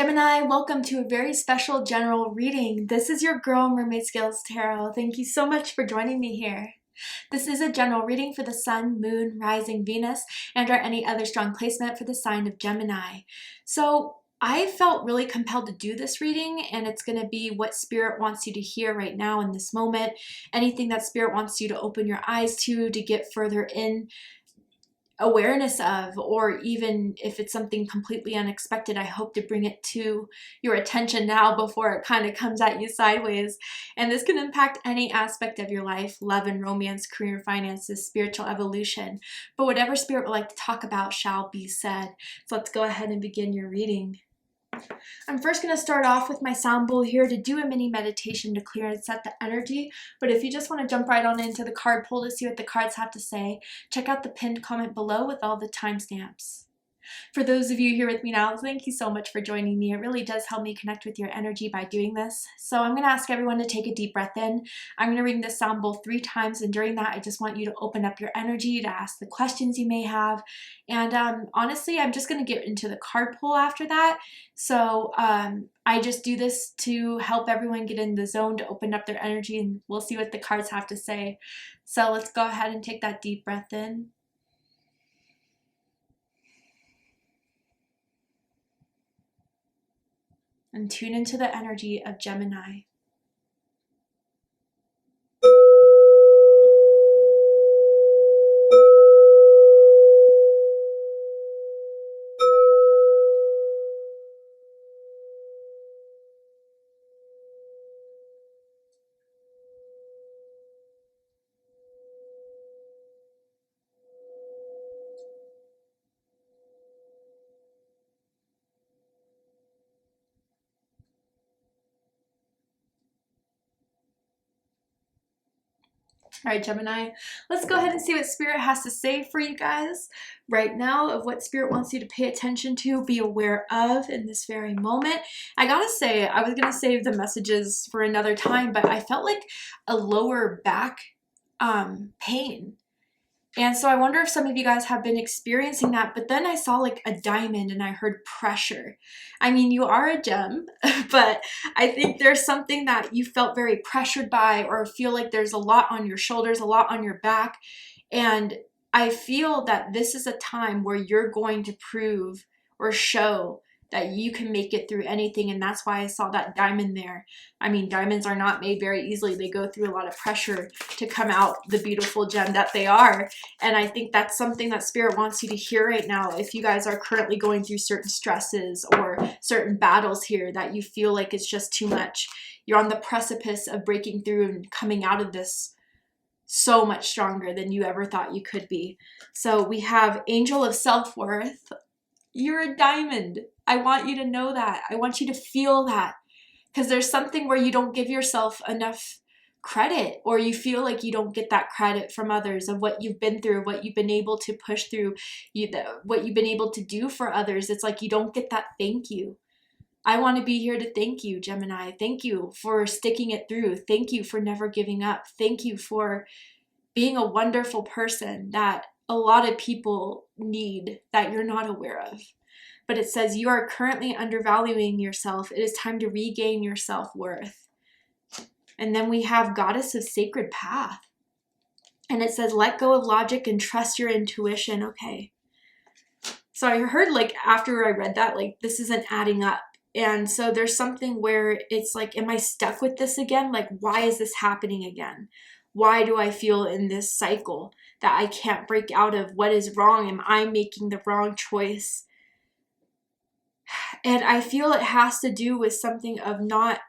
Gemini, welcome to a very special general reading. This is your girl, Mermaid Scales Tarot. Thank you so much for joining me here. This is a general reading for the Sun, Moon, Rising, Venus, and or any other strong placement for the sign of Gemini. So I felt really compelled to do this reading, and it's going to be what Spirit wants you to hear right now in this moment. Anything that Spirit wants you to open your eyes to get further in awareness of, or even if it's something completely unexpected, I hope to bring it to your attention now before it kind of comes at you sideways. And this can impact any aspect of your life: love and romance, career, finances, spiritual evolution. But whatever Spirit would like to talk about shall be said. So let's go ahead and begin your reading. I'm first going to start off with my sound bowl here to do a mini meditation to clear and set the energy. But if you just want to jump right on into the card pull to see what the cards have to say, check out the pinned comment below with all the timestamps. For those of you here with me now, thank you so much for joining me. It really does help me connect with your energy by doing this. So I'm going to ask everyone to take a deep breath in. I'm going to ring this sound bowl 3 times, and during that I just want you to open up your energy to ask the questions you may have. And honestly, I'm just going to get into the card pull after that. So I just do this to help everyone get in the zone to open up their energy, and we'll see what the cards have to say. So let's go ahead and take that deep breath in. And tune into the energy of Gemini. All right, Gemini, let's go ahead and see what Spirit has to say for you guys right now, of what Spirit wants you to pay attention to, be aware of in this very moment. I gotta say, I was gonna save the messages for another time, but I felt like a lower back pain. And so I wonder if some of you guys have been experiencing that, but then I saw like a diamond and I heard pressure. I mean, you are a gem, but I think there's something that you felt very pressured by, or feel like there's a lot on your shoulders, a lot on your back. And I feel that this is a time where you're going to prove or show that you can make it through anything. And that's why I saw that diamond there. I mean, diamonds are not made very easily. They go through a lot of pressure to come out the beautiful gem that they are. And I think that's something that Spirit wants you to hear right now. If you guys are currently going through certain stresses or certain battles here that you feel like it's just too much, you're on the precipice of breaking through and coming out of this so much stronger than you ever thought you could be. So we have Angel of Self-Worth. You're a diamond. I want you to know that. I want you to feel that, because there's something where you don't give yourself enough credit, or you feel like you don't get that credit from others of what you've been through, what you've been able to push through, what you've been able to do for others. It's like you don't get that thank you. I want to be here to thank you, Gemini. Thank you for sticking it through. Thank you for never giving up. Thank you for being a wonderful person that a lot of people need that you're not aware of. But it says you are currently undervaluing yourself. It is time to regain your self-worth. And then we have Goddess of Sacred Path. And it says let go of logic and trust your intuition. Okay. So I heard, like, after I read that, like, this isn't adding up. And so there's something where it's like, am I stuck with this again? Like, why is this happening again? Why do I feel in this cycle that I can't break out of? What is wrong? Am I making the wrong choice? And I feel it has to do with something of not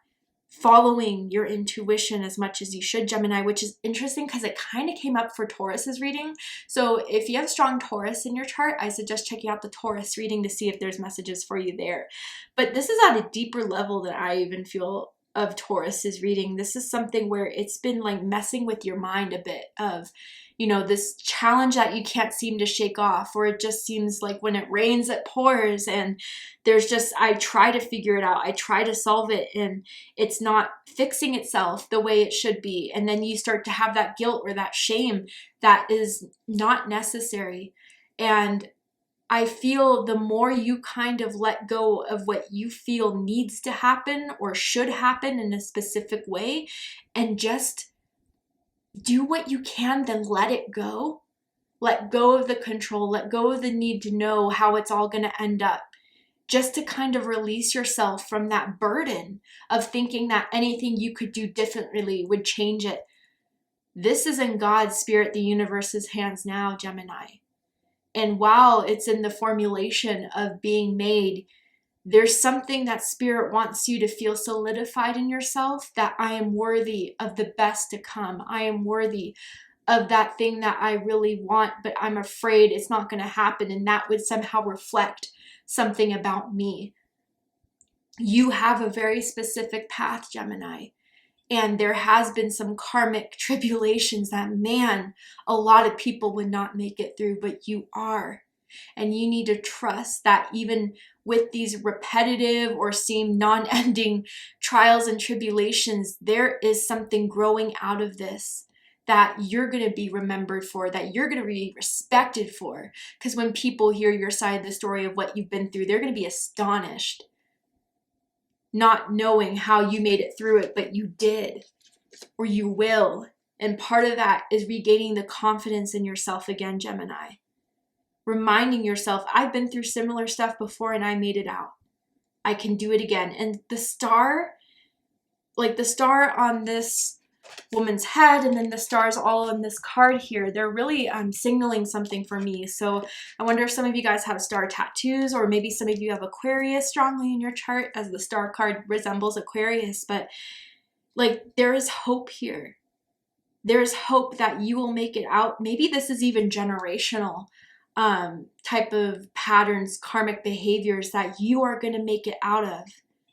following your intuition as much as you should, Gemini, which is interesting because it kind of came up for Taurus's reading. So if you have strong Taurus in your chart, I suggest checking out the Taurus reading to see if there's messages for you there. But this is at a deeper level than I even feel of Taurus's reading. This is something where it's been like messing with your mind a bit of, you know, this challenge that you can't seem to shake off, or it just seems like when it rains, it pours, and there's just, I try to figure it out. I try to solve it, and it's not fixing itself the way it should be. And then you start to have that guilt or that shame that is not necessary. And I feel the more you kind of let go of what you feel needs to happen or should happen in a specific way and just do what you can, then let it go. Let go of the control, let go of the need to know how it's all going to end up. Just to kind of release yourself from that burden of thinking that anything you could do differently would change it. This is in God's spirit, the universe's hands now, Gemini. And while it's in the formulation of being made, there's something that spirit wants you to feel solidified in yourself, that I am worthy of the best to come. I am worthy of that thing that I really want, but I'm afraid it's not going to happen, and that would somehow reflect something about me. You have a very specific path, Gemini, and there has been some karmic tribulations that, man, a lot of people would not make it through, but you are. And you need to trust that even with these repetitive or seem non-ending trials and tribulations, there is something growing out of this that you're going to be remembered for, that you're going to be respected for. Because when people hear your side of the story of what you've been through, they're going to be astonished, not knowing how you made it through it, but you did, or you will. And part of that is regaining the confidence in yourself again, Gemini. Reminding yourself, I've been through similar stuff before and I made it out. I can do it again. And the star, like the star on this woman's head and then the stars all on this card here, they're really signaling something for me. So I wonder if some of you guys have star tattoos, or maybe some of you have Aquarius strongly in your chart, as the star card resembles Aquarius. But like, there is hope here. There's hope that you will make it out. Maybe this is even generational type of patterns, karmic behaviors that you are going to make it out of,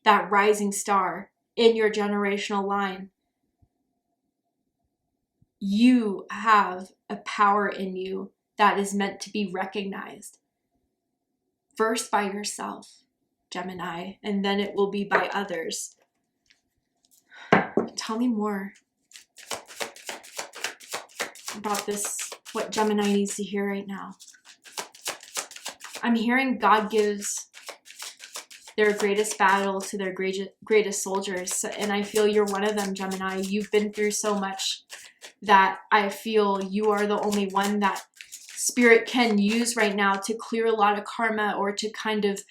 that rising star in your generational line. You have a power in you that is meant to be recognized. First by yourself, Gemini, and then it will be by others. Tell me more about this, what Gemini needs to hear right now. I'm hearing God gives their greatest battle to their greatest soldiers, and I feel you're one of them, Gemini. You've been through so much that I feel you are the only one that spirit can use right now to clear a lot of karma, or to kind of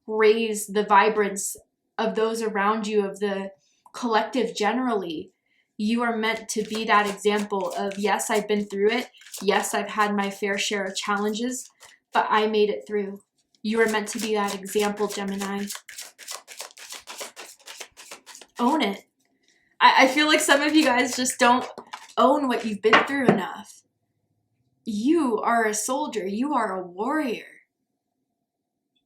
raise the vibrance of those around you, of the collective generally. You are meant to be that example of, yes, I've been through it. Yes, I've had my fair share of challenges, but I made it through. You are meant to be that example, Gemini. Own it. I feel like some of you guys just don't own what you've been through enough. You are a soldier. You are a warrior.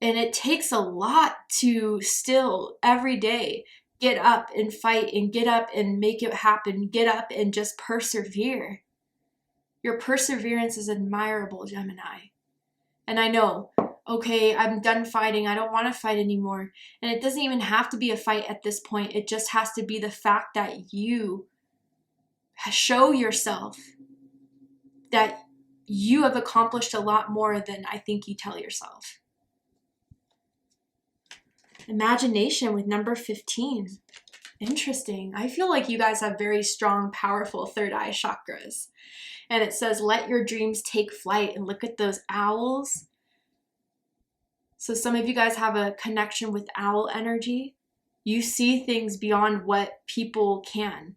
And it takes a lot to still every day get up and fight, and get up and make it happen. Get up and just persevere. Your perseverance is admirable, Gemini. And I know, okay, I'm done fighting. I don't want to fight anymore. And it doesn't even have to be a fight at this point. It just has to be the fact that you show yourself that you have accomplished a lot more than I think you tell yourself. Imagination with number 15. Interesting. I feel like you guys have very strong, powerful third eye chakras. And it says, let your dreams take flight. And look at those owls. So some of you guys have a connection with owl energy. You see things beyond what people can.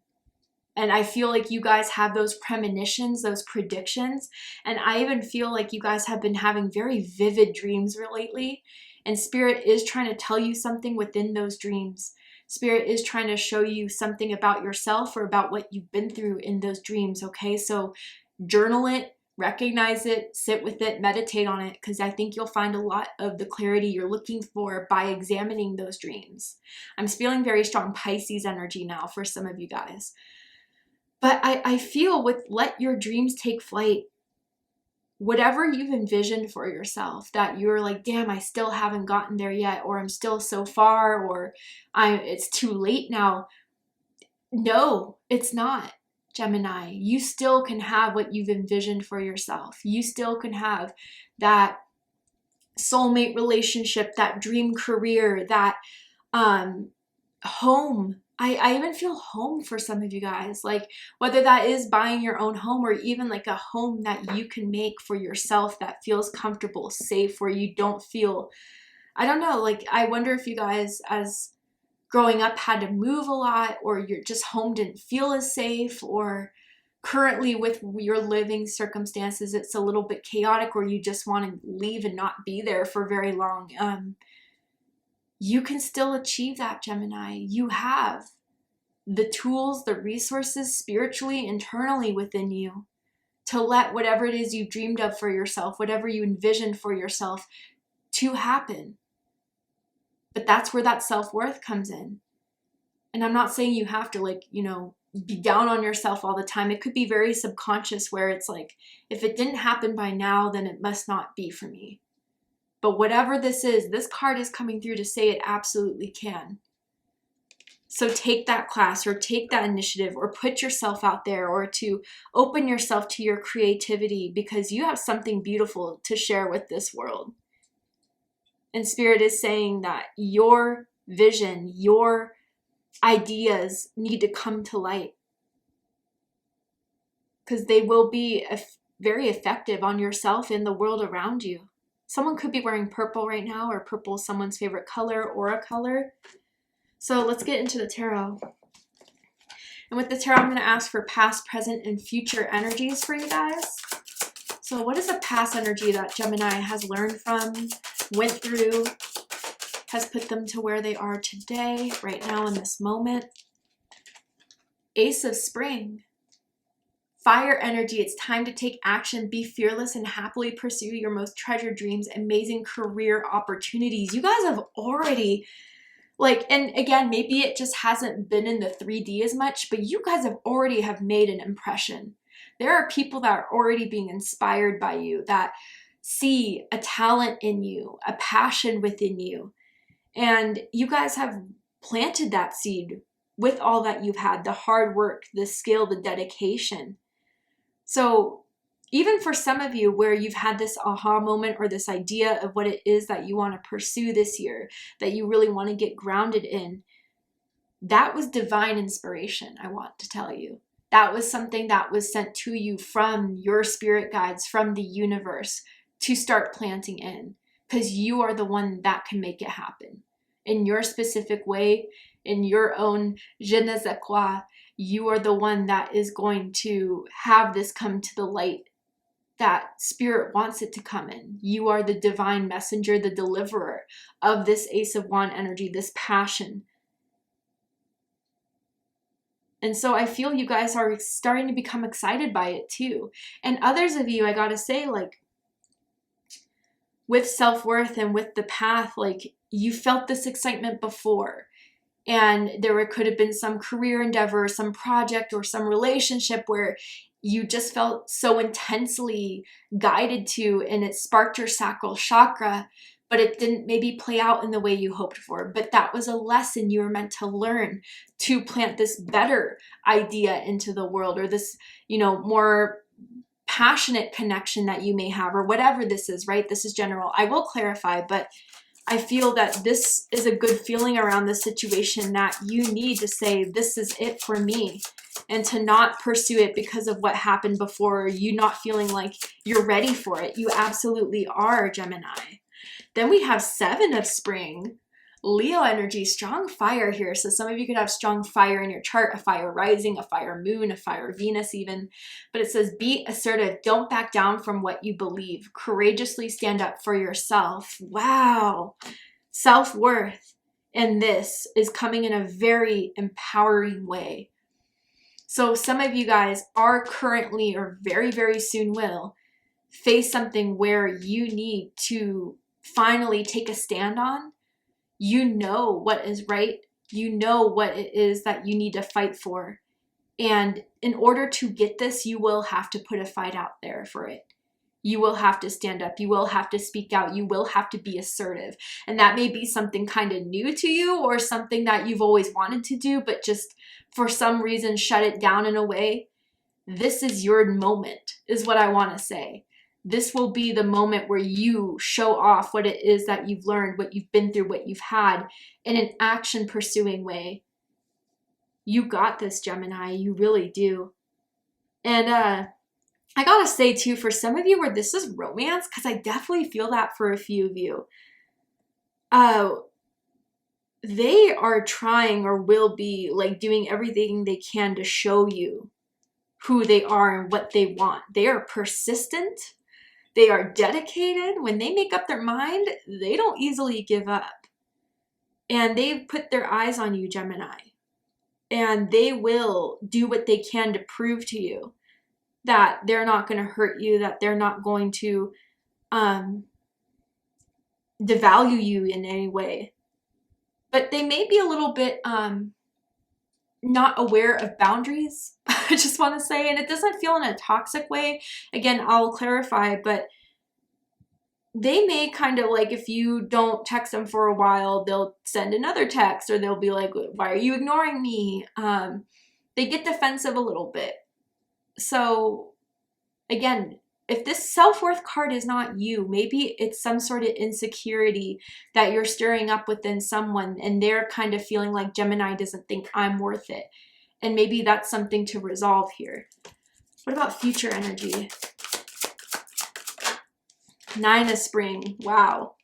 And I feel like you guys have those premonitions, those predictions. And I even feel like you guys have been having very vivid dreams lately. And Spirit is trying to tell you something within those dreams. Spirit is trying to show you something about yourself, or about what you've been through in those dreams, okay? So journal it, recognize it, sit with it, meditate on it, because I think you'll find a lot of the clarity you're looking for by examining those dreams. I'm feeling very strong Pisces energy now for some of you guys. But I feel with let your dreams take flight, whatever you've envisioned for yourself, that you're like, damn, I still haven't gotten there yet, or I'm still so far, or it's too late now. No, it's not, Gemini. You still can have what you've envisioned for yourself. You still can have that soulmate relationship, that dream career, that home. I even feel home for some of you guys, like whether that is buying your own home or even like a home that you can make for yourself that feels comfortable, safe, where you don't feel, I don't know, like I wonder if you guys as growing up had to move a lot, or your just home didn't feel as safe, or currently with your living circumstances it's a little bit chaotic, or you just want to leave and not be there for very long. You can still achieve that, Gemini. You have the tools, the resources spiritually, internally within you to let whatever it is you dreamed of for yourself, whatever you envisioned for yourself, to happen. But that's where that self-worth comes in. And I'm not saying you have to, like, you know, be down on yourself all the time. It could be very subconscious where it's like, if it didn't happen by now, then it must not be for me. But whatever this is, this card is coming through to say it absolutely can. So take that class, or take that initiative, or put yourself out there, or to open yourself to your creativity, because you have something beautiful to share with this world. And Spirit is saying that your vision, your ideas need to come to light, because they will be very effective on yourself and the world around you. Someone could be wearing purple right now, or purple is someone's favorite color or a color. So let's get into the tarot. And with the tarot, I'm going to ask for past, present, and future energies for you guys. So what is a past energy that Gemini has learned from, went through, has put them to where they are today, right now in this moment? Ace of Spring. Fire energy, it's time to take action, be fearless, and happily pursue your most treasured dreams, amazing career opportunities. You guys have already, like, and again, maybe it just hasn't been in the 3D as much, but you guys have already have made an impression. There are people that are already being inspired by you, that see a talent in you, a passion within you. And you guys have planted that seed with all that you've had, the hard work, the skill, the dedication. So even for some of you where you've had this aha moment, or this idea of what it is that you want to pursue this year, that you really want to get grounded in, that was divine inspiration, I want to tell you. That was something that was sent to you from your spirit guides, from the universe, to start planting in, because you are the one that can make it happen. In your specific way, in your own je ne sais quoi, you are the one that is going to have this come to the light that Spirit wants it to come in. You are the divine messenger, the deliverer of this Ace of Wands energy, this passion. And so I feel you guys are starting to become excited by it too. And others of you, I gotta say, like, with self-worth and with the path, like, you felt this excitement before. And there could have been some career endeavor, some project, or some relationship where you just felt so intensely guided to, and it sparked your sacral chakra, but it didn't maybe play out in the way you hoped for. But that was a lesson you were meant to learn, to plant this better idea into the world, or this, you know, more passionate connection that you may have, or whatever this is, right? This is general. I will clarify, but I feel that this is a good feeling around the situation, that you need to say, this is it for me, and to not pursue it because of what happened before, or you not feeling like you're ready for it. You absolutely are, Gemini. Then we have Seven of Spring, Leo energy, strong fire here. So some of you could have strong fire in your chart, a fire rising, a fire moon, a fire Venus even. But it says, be assertive. Don't back down from what you believe. Courageously stand up for yourself. Wow. Self-worth in this is coming in a very empowering way. So some of you guys are currently, or very, very soon will, face something where you need to finally take a stand on. You know what is right. You know what it is that you need to fight for. And in order to get this, you will have to put a fight out there for it. You will have to stand up. You will have to speak out. You will have to be assertive. And that may be something kind of new to you, or something that you've always wanted to do, but just for some reason shut it down in a way. This is your moment, is what I want to say. this will be the moment where you show off what it is that you've learned, what you've been through, what you've had in an action pursuing way. You got this, Gemini. You really do. And I gotta say too, for some of you where this is romance, because I definitely feel that for a few of you, they are trying or will be like doing everything they can to show you who they are and what they want. They are persistent. They are dedicated. When they make up their mind, they don't easily give up. And they've put their eyes on you, Gemini. And they will do what they can to prove to you that they're not going to hurt you, that they're not going to devalue you in any way. But they may be a little bit not aware of boundaries, I just want to say, and it doesn't feel in a toxic way. Again, I'll clarify, but they may kind of like, if you don't text them for a while, they'll send another text, or they'll be like, why are you ignoring me? They get defensive a little bit. So again, if this self-worth card is not you, maybe it's some sort of insecurity that you're stirring up within someone, and they're kind of feeling like Gemini doesn't think I'm worth it. And maybe that's something to resolve here. What about future energy? Nine of Spring. Wow.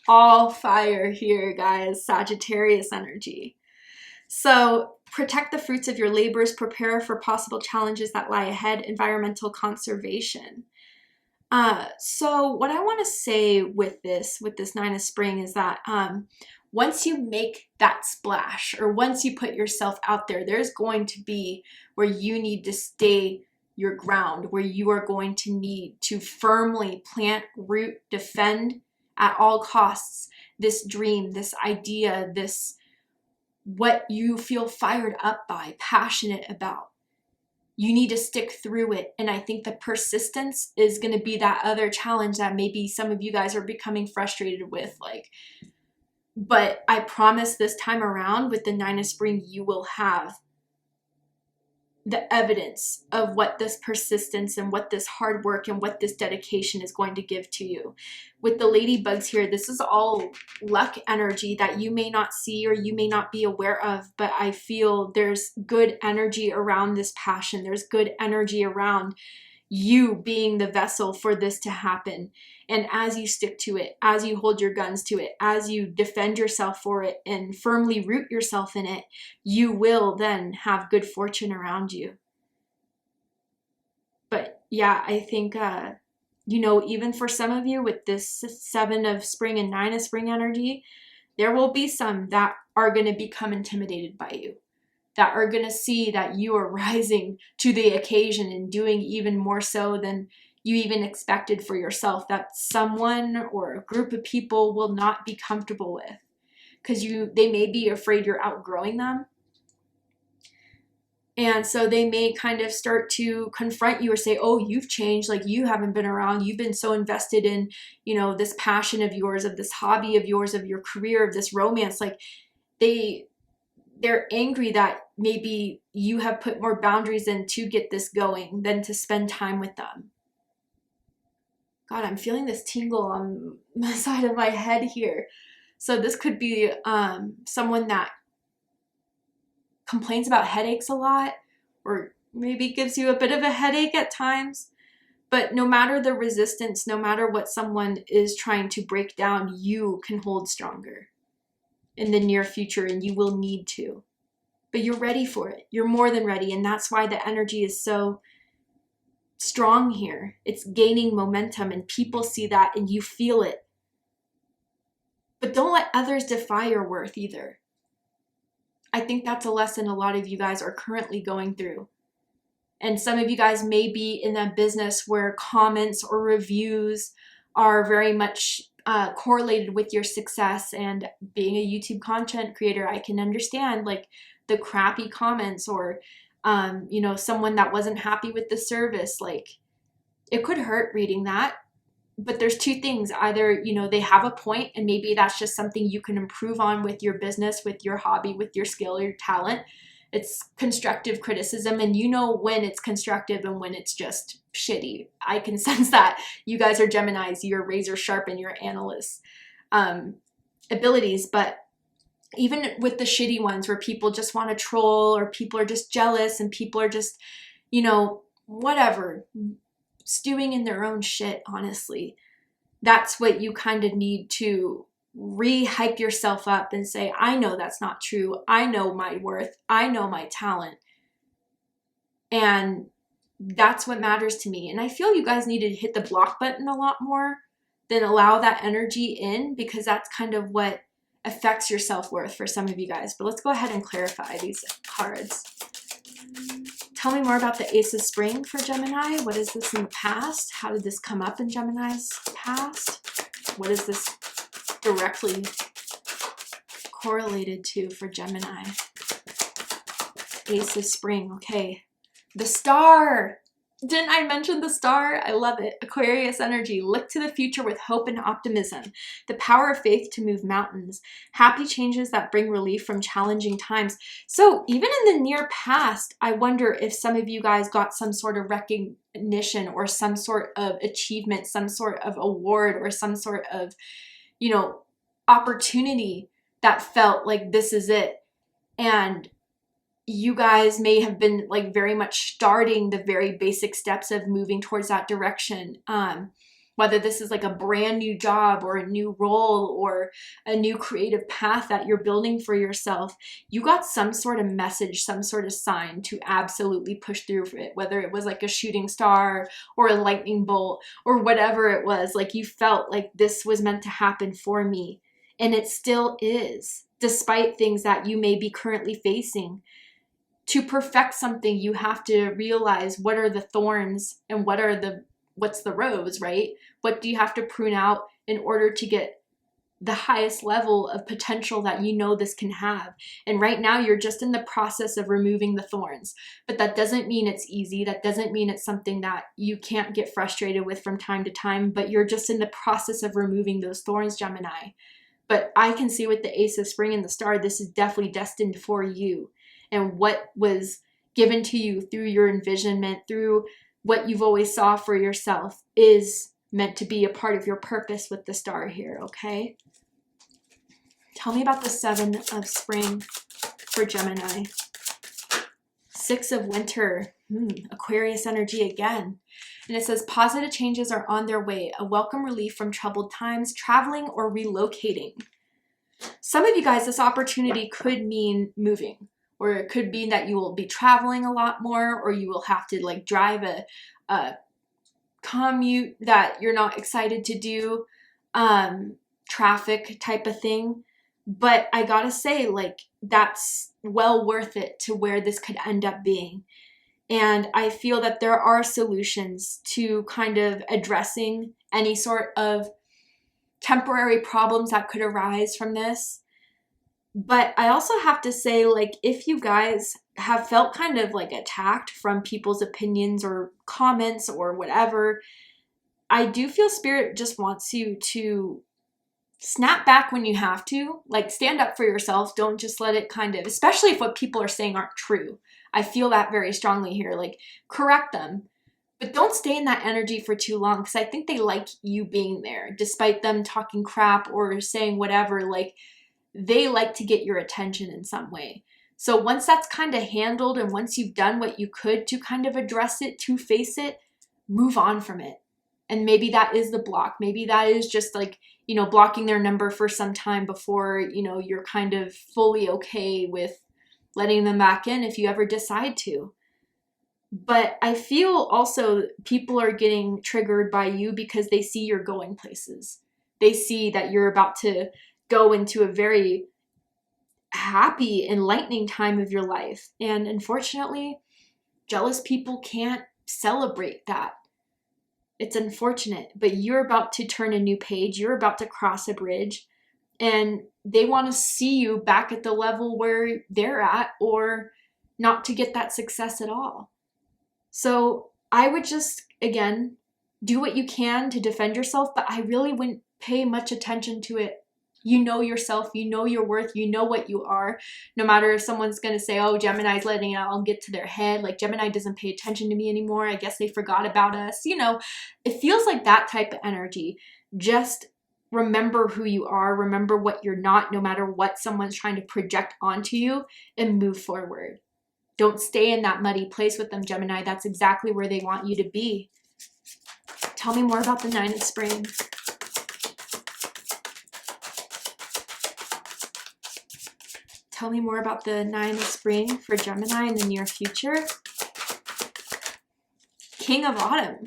All fire here, guys. Sagittarius energy. So protect the fruits of your labors. Prepare for possible challenges that lie ahead. Environmental conservation. So what I want to say with this Nine of Spring is that once you make that splash, or once you put yourself out there, there's going to be where you need to stay your ground, where you are going to need to firmly plant, root, defend at all costs this dream, this idea, this what you feel fired up by, passionate about. You need to stick through it. And I think the persistence is going to be that other challenge that maybe some of you guys are becoming frustrated with. But I promise this time around with the Nine of Spring, you will have the evidence of what this persistence and what this hard work and what this dedication is going to give to you. With the ladybugs here, this is all luck energy that you may not see or you may not be aware of, but I feel there's good energy around this passion. There's good energy around you being the vessel for this to happen. And as you stick to it, as you hold your guns to it, as you defend yourself for it and firmly root yourself in it, you will then have good fortune around you. But yeah, I think, even for some of you with this Seven of Spring and Nine of Spring energy, there will be some that are going to become intimidated by you, that are going to see that you are rising to the occasion and doing even more so than you even expected for yourself, that someone or a group of people will not be comfortable with because they may be afraid you're outgrowing them. And so they may kind of start to confront you or say, oh, you've changed, like you haven't been around, you've been so invested in, this passion of yours, of this hobby of yours, of your career, of this romance. Like they're angry that maybe you have put more boundaries in to get this going than to spend time with them. God, I'm feeling this tingle on the side of my head here. So this could be someone that complains about headaches a lot, or maybe gives you a bit of a headache at times. But no matter the resistance, no matter what someone is trying to break down, you can hold stronger in the near future, and you will need to. But you're ready for it. You're more than ready, and that's why the energy is so strong here. It's gaining momentum, and people see that, and you feel it. But don't let others defy your worth either. I think that's a lesson a lot of you guys are currently going through. And some of you guys may be in a business where comments or reviews are very much correlated with your success. And being a YouTube content creator, I can understand like the crappy comments or, someone that wasn't happy with the service. Like it could hurt reading that. But there's two things. Either, they have a point and maybe that's just something you can improve on with your business, with your hobby, with your skill, your talent. It's constructive criticism, and you know when it's constructive and when it's just shitty. I can sense that. You guys are Geminis. You're razor sharp in your analyst abilities, but even with the shitty ones where people just want to troll, or people are just jealous, and people are just, you know, whatever, stewing in their own shit, honestly, that's what you kind of need to re-hype yourself up and say, I know that's not true. I know my worth. I know my talent. And that's what matters to me. And I feel you guys need to hit the block button a lot more than allow that energy in, because that's kind of what affects your self-worth for some of you guys. But let's go ahead and clarify these cards. Tell me more about the Ace of Spring for Gemini. What is this in the past? How did this come up in Gemini's past? What is this directly correlated to for Gemini? Ace of Spring, okay. The Star. Didn't I mention the Star? I love it. Aquarius energy. Look to the future with hope and optimism. The power of faith to move mountains. Happy changes that bring relief from challenging times. So even in the near past, I wonder if some of you guys got some sort of recognition or some sort of achievement, some sort of award, or some sort of, you know, opportunity that felt like this is it. And you guys may have been like very much starting the very basic steps of moving towards that direction. Whether this is like a brand new job or a new role or a new creative path that you're building for yourself, you got some sort of message, some sort of sign to absolutely push through for it. Whether it was like a shooting star or a lightning bolt or whatever it was, like you felt like this was meant to happen for me. And it still is, despite things that you may be currently facing. To perfect something, you have to realize what are the thorns and what's the rose, right? What do you have to prune out in order to get the highest level of potential that you know this can have? And right now you're just in the process of removing the thorns, but that doesn't mean it's easy. That doesn't mean it's something that you can't get frustrated with from time to time, but you're just in the process of removing those thorns, Gemini. But I can see with the Ace of Spring and the Star, this is definitely destined for you. And what was given to you through your envisionment, through what you've always saw for yourself, is meant to be a part of your purpose with the Star here, okay? Tell me about the Seven of Spring for Gemini. Six of Winter, Aquarius energy again. And it says, positive changes are on their way. A welcome relief from troubled times, traveling or relocating. Some of you guys, this opportunity could mean moving. Or it could be that you will be traveling a lot more, or you will have to like drive a commute that you're not excited to do, traffic type of thing. But I gotta say, like, that's well worth it to where this could end up being. And I feel that there are solutions to kind of addressing any sort of temporary problems that could arise from this. But I also have to say, like, if you guys have felt kind of like attacked from people's opinions or comments or whatever, I do feel Spirit just wants you to snap back when you have to. Like, stand up for yourself. Don't just let it kind of, especially if what people are saying aren't true. I feel that very strongly here. Like, correct them. But don't stay in that energy for too long, because I think they like you being there, despite them talking crap or saying whatever. Like, they like to get your attention in some way. So once that's kind of handled, and once you've done what you could to kind of address it, to face it, move on from it. And maybe that is the block. Maybe that is just like, you know, blocking their number for some time before, you know, you're kind of fully okay with letting them back in if you ever decide to. But I feel also people are getting triggered by you because they see you're going places. They see that you're about to go into a very happy, enlightening time of your life. And unfortunately, jealous people can't celebrate that. It's unfortunate, but you're about to turn a new page. You're about to cross a bridge, and they want to see you back at the level where they're at, or not to get that success at all. So I would just, again, do what you can to defend yourself, but I really wouldn't pay much attention to it, You know yourself, you know your worth, you know what you are. No matter if someone's going to say, oh, Gemini's letting it all get to their head, like Gemini doesn't pay attention to me anymore, I guess they forgot about us. You know, it feels like that type of energy. Just remember who you are, remember what you're not, no matter what someone's trying to project onto you, and move forward. Don't stay in that muddy place with them, Gemini. That's exactly where they want you to be. Tell me more about the 9 of Spring. Tell me more about the 9 of Spring for Gemini in the near future. King of Autumn.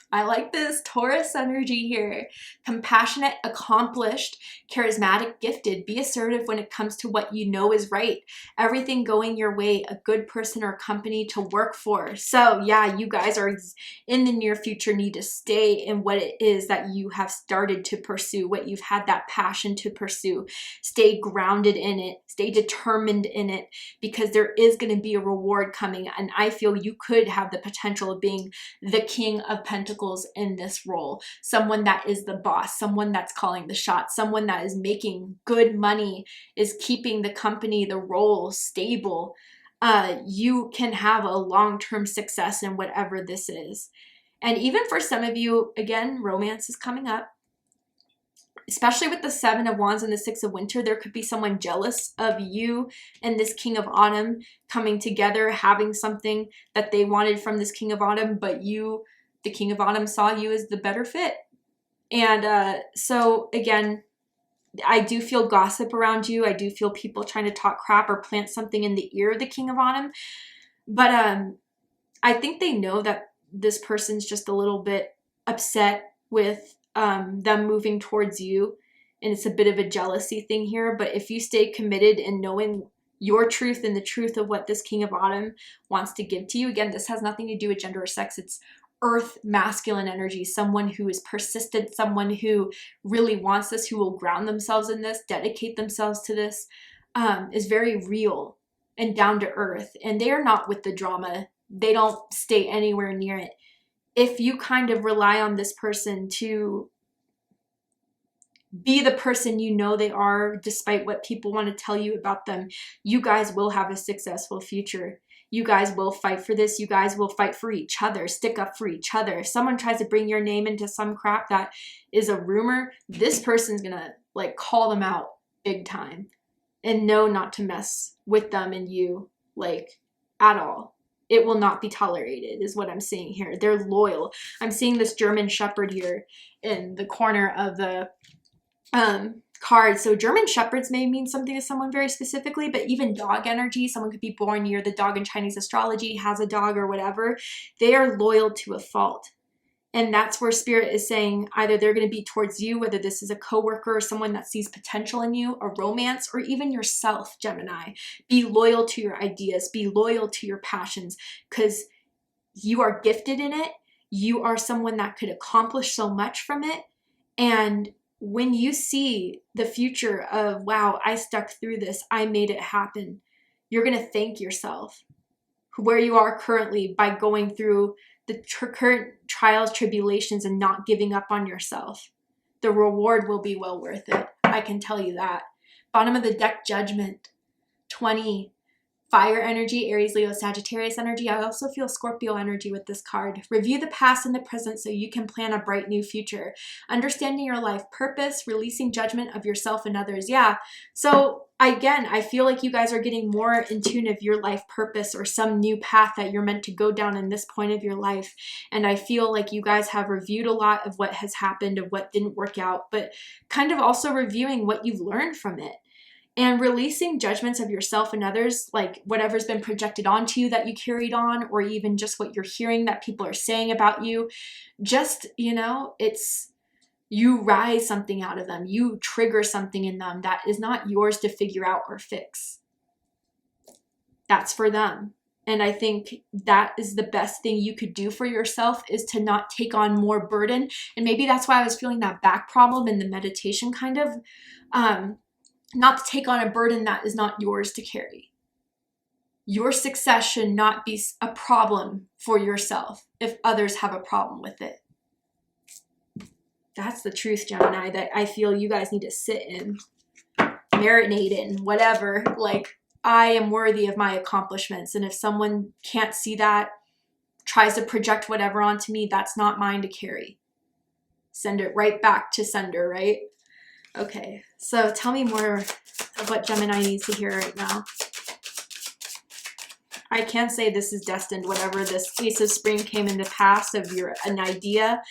I like this Taurus energy here. Compassionate, accomplished, charismatic, gifted. Be assertive when it comes to what you know is right. Everything going your way, a good person or company to work for. So yeah, you guys are in the near future need to stay in what it is that you have started to pursue, what you've had that passion to pursue. Stay grounded in it. Stay determined in it, because there is going to be a reward coming. And I feel you could have the potential of being the King of Pentacles in this role, someone that is the boss, someone that's calling the shots, someone that is making good money, is keeping the company, the role stable. You can have a long-term success in whatever this is. And even for some of you, again, romance is coming up. Especially with the 7 of Wands and the 6 of Winter, there could be someone jealous of you and this King of Autumn coming together, having something that they wanted from this King of Autumn, but you, the King of Autumn, saw you as the better fit. And so again, I do feel gossip around you. I do feel people trying to talk crap or plant something in the ear of the King of Autumn. But I think they know that this person's just a little bit upset with them moving towards you, and it's a bit of a jealousy thing here. But if you stay committed in knowing your truth and the truth of what this King of Autumn wants to give to you, again, this has nothing to do with gender or sex. It's earth masculine energy, someone who is persistent, someone who really wants this, who will ground themselves in this, dedicate themselves to this, is very real and down to earth. And they are not with the drama. They don't stay anywhere near it. If you kind of rely on this person to be the person you know they are, despite what people want to tell you about them, you guys will have a successful future. You guys will fight for this. You guys will fight for each other, stick up for each other. If someone tries to bring your name into some crap that is a rumor, this person's gonna like call them out big time and know not to mess with them and you like at all. It will not be tolerated is what I'm seeing here. They're loyal. I'm seeing this German Shepherd here in the corner of the card. So German Shepherds may mean something to someone very specifically, but even dog energy, someone could be born near the dog in Chinese astrology, has a dog or whatever. They are loyal to a fault. And that's where Spirit is saying either they're going to be towards you, whether this is a coworker or someone that sees potential in you, a romance, or even yourself, Gemini. Be loyal to your ideas. Be loyal to your passions, because you are gifted in it. You are someone that could accomplish so much from it. And when you see the future of, wow, I stuck through this, I made it happen, you're going to thank yourself where you are currently by going through the current trials, tribulations, and not giving up on yourself. The reward will be well worth it. I can tell you that. Bottom of the deck, Judgment. 20. Fire energy, Aries, Leo, Sagittarius energy. I also feel Scorpio energy with this card. Review the past and the present so you can plan a bright new future. Understanding your life purpose, releasing judgment of yourself and others. Yeah. So again, I feel like you guys are getting more in tune of your life purpose or some new path that you're meant to go down in this point of your life. And I feel like you guys have reviewed a lot of what has happened, of what didn't work out, but kind of also reviewing what you've learned from it. And releasing judgments of yourself and others, like whatever's been projected onto you that you carried on, or even just what you're hearing that people are saying about you. Just, you know, it's, you rise something out of them. You trigger something in them that is not yours to figure out or fix. That's for them. And I think that is the best thing you could do for yourself, is to not take on more burden. And maybe that's why I was feeling that back problem in the meditation kind of, not to take on a burden that is not yours to carry. Your success should not be a problem for yourself if others have a problem with it. That's the truth, Gemini, that I feel you guys need to sit in, marinate in, whatever. Like, I am worthy of my accomplishments. And if someone can't see that, tries to project whatever onto me, that's not mine to carry. Send it right back to sender, right? Okay, so tell me more of what Gemini needs to hear right now. I can say this is destined, whatever this Ace of Spring came in the past of an idea,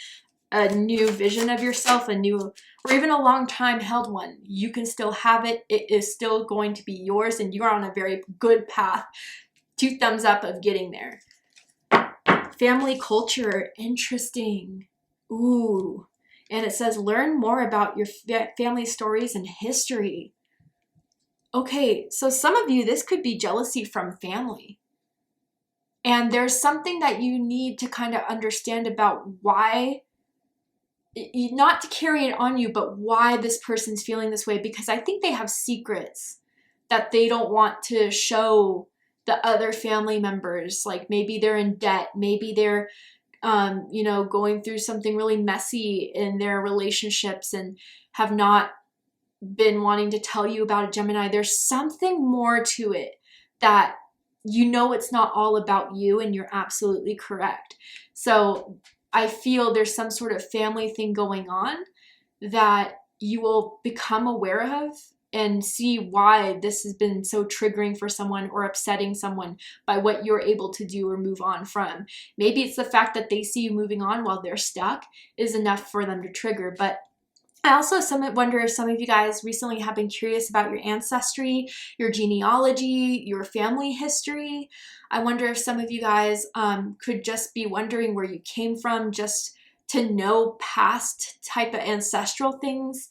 a new vision of yourself, a new, or even a long time held one. You can still have it. It is still going to be yours, and you are on a very good path. 2 thumbs up of getting there. Family culture, interesting. Ooh. And it says, learn more about your family stories and history. Okay, so some of you, this could be jealousy from family. And there's something that you need to kind of understand about why, not to carry it on you, but why this person's feeling this way. Because I think they have secrets that they don't want to show the other family members. Like maybe they're in debt, maybe they're you know, going through something really messy in their relationships and have not been wanting to tell you about it, Gemini. There's something more to it that you know it's not all about you, and you're absolutely correct. So I feel there's some sort of family thing going on that you will become aware of and see why this has been so triggering for someone or upsetting someone by what you're able to do or move on from. Maybe it's the fact that they see you moving on while they're stuck is enough for them to trigger. But I also wonder if some of you guys recently have been curious about your ancestry, your genealogy, your family history. I wonder if some of you guys could just be wondering where you came from, just to know past type of ancestral things,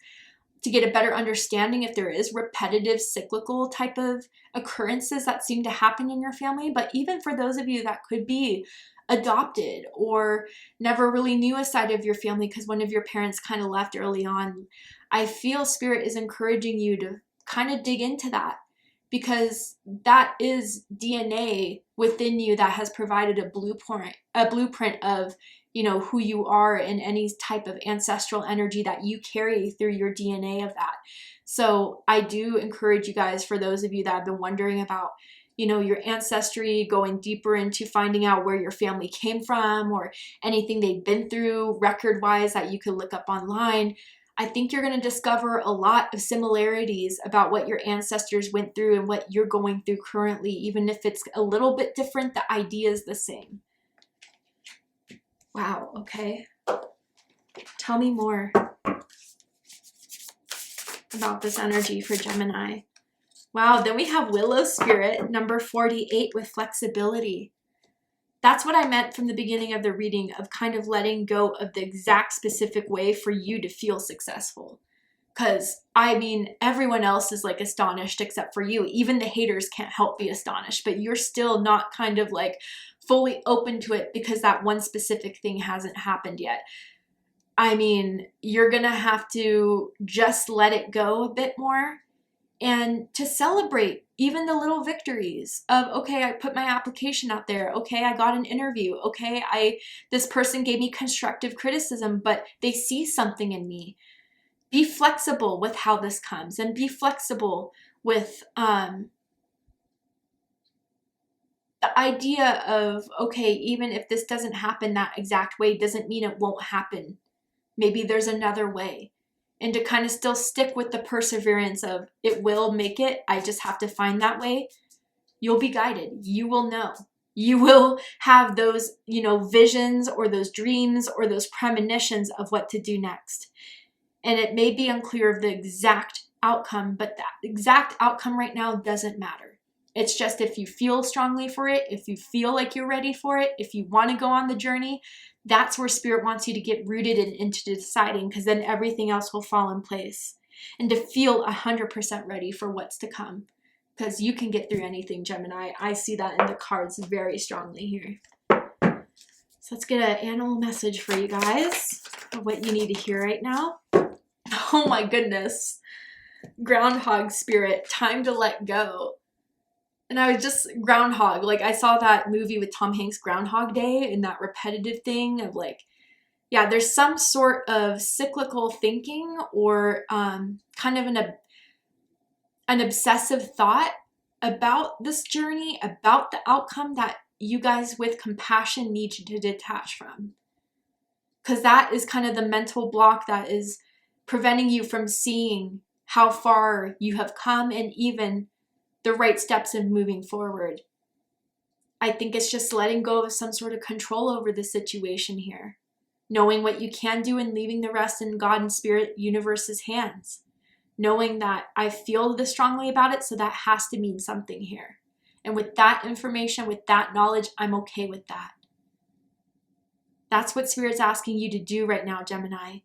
to get a better understanding if there is repetitive cyclical type of occurrences that seem to happen in your family. But even for those of you that could be adopted or never really knew a side of your family because one of your parents kind of left early on, I feel Spirit is encouraging you to kind of dig into that, because that is DNA within you that has provided a blueprint of, you know, who you are and any type of ancestral energy that you carry through your DNA of that. So I do encourage you guys, for those of you that have been wondering about, you know, your ancestry, going deeper into finding out where your family came from or anything they've been through record-wise that you could look up online. I think you're going to discover a lot of similarities about what your ancestors went through and what you're going through currently. Even if it's a little bit different, the idea is the same. Wow, okay. Tell me more about this energy for Gemini. Wow, then we have Willow Spirit, number 48, with flexibility. That's what I meant from the beginning of the reading, of kind of letting go of the exact specific way for you to feel successful. Because, I mean, everyone else is like astonished except for you. Even the haters can't help be astonished, but you're still not kind of like fully open to it because that one specific thing hasn't happened yet. I mean, you're going to have to just let it go a bit more and to celebrate even the little victories of, okay, I put my application out there. Okay, I got an interview. Okay, this person gave me constructive criticism, but they see something in me. Be flexible with how this comes, and be flexible with the idea of, okay, even if this doesn't happen that exact way, doesn't mean it won't happen. Maybe there's another way. And to kind of still stick with the perseverance of, it will make it, I just have to find that way. You'll be guided. You will know. You will have those, you know, visions or those dreams or those premonitions of what to do next. And it may be unclear of the exact outcome, but that exact outcome right now doesn't matter. It's just if you feel strongly for it, if you feel like you're ready for it, if you want to go on the journey, that's where Spirit wants you to get rooted into deciding, because then everything else will fall in place. And to feel 100% ready for what's to come, because you can get through anything, Gemini. I see that in the cards very strongly here. So let's get an animal message for you guys of what you need to hear right now. Oh my goodness. Groundhog Spirit, time to let go. And I was just groundhog. Like, I saw that movie with Tom Hanks, Groundhog Day, and that repetitive thing of like, Yeah, there's some sort of cyclical thinking or kind of an obsessive thought about this journey, about the outcome that you guys with compassion need to detach from. Because that is kind of the mental block that is preventing you from seeing how far you have come and even the right steps in moving forward. I think it's just letting go of some sort of control over the situation here. Knowing what you can do and leaving the rest in God and Spirit Universe's hands. Knowing that I feel this strongly about it, so that has to mean something here. And with that information, with that knowledge, I'm okay with that. That's what Spirit's asking you to do right now, Gemini.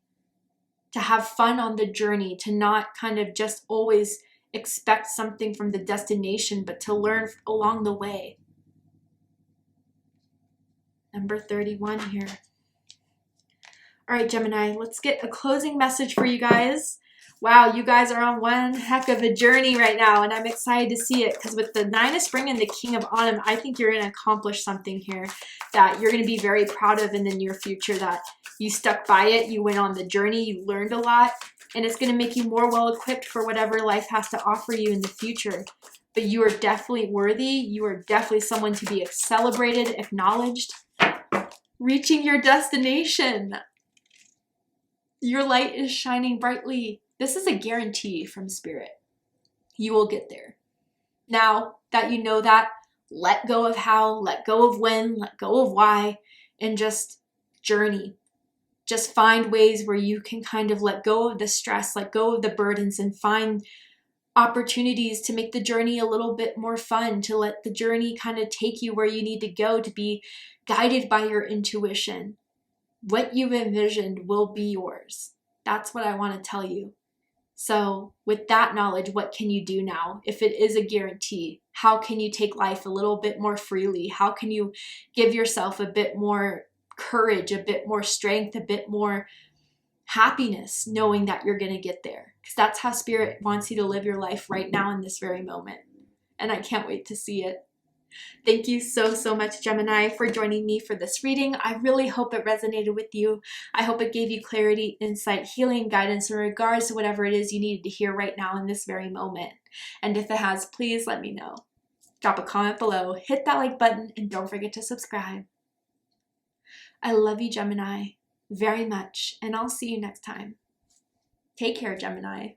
To have fun on the journey, to not kind of just always expect something from the destination, but to learn along the way. Number 31 here. All right, Gemini, let's get a closing message for you guys. Wow, you guys are on one heck of a journey right now, and I'm excited to see it because with the 9 of Spring and the King of Autumn, I think you're going to accomplish something here that you're going to be very proud of in the near future, that you stuck by it, you went on the journey, you learned a lot, and it's going to make you more well-equipped for whatever life has to offer you in the future. But you are definitely worthy. You are definitely someone to be celebrated, acknowledged. Reaching your destination. Your light is shining brightly. This is a guarantee from Spirit. You will get there. Now that you know that, let go of how, let go of when, let go of why, and just journey. Just find ways where you can kind of let go of the stress, let go of the burdens, and find opportunities to make the journey a little bit more fun, to let the journey kind of take you where you need to go, to be guided by your intuition. What you've envisioned will be yours. That's what I want to tell you. So with that knowledge, what can you do now? If it is a guarantee, how can you take life a little bit more freely? How can you give yourself a bit more courage, a bit more strength, a bit more happiness, knowing that you're going to get there? Because that's how Spirit wants you to live your life right now in this very moment. And I can't wait to see it. Thank you so much, Gemini, for joining me for this reading. I really hope it resonated with you. I hope it gave you clarity, insight, healing, guidance in regards to whatever it is you needed to hear right now in this very moment. And if it has, please let me know. Drop a comment below, hit that like button, and don't forget to subscribe. I love you, Gemini, very much, and I'll see you next time. Take care, Gemini.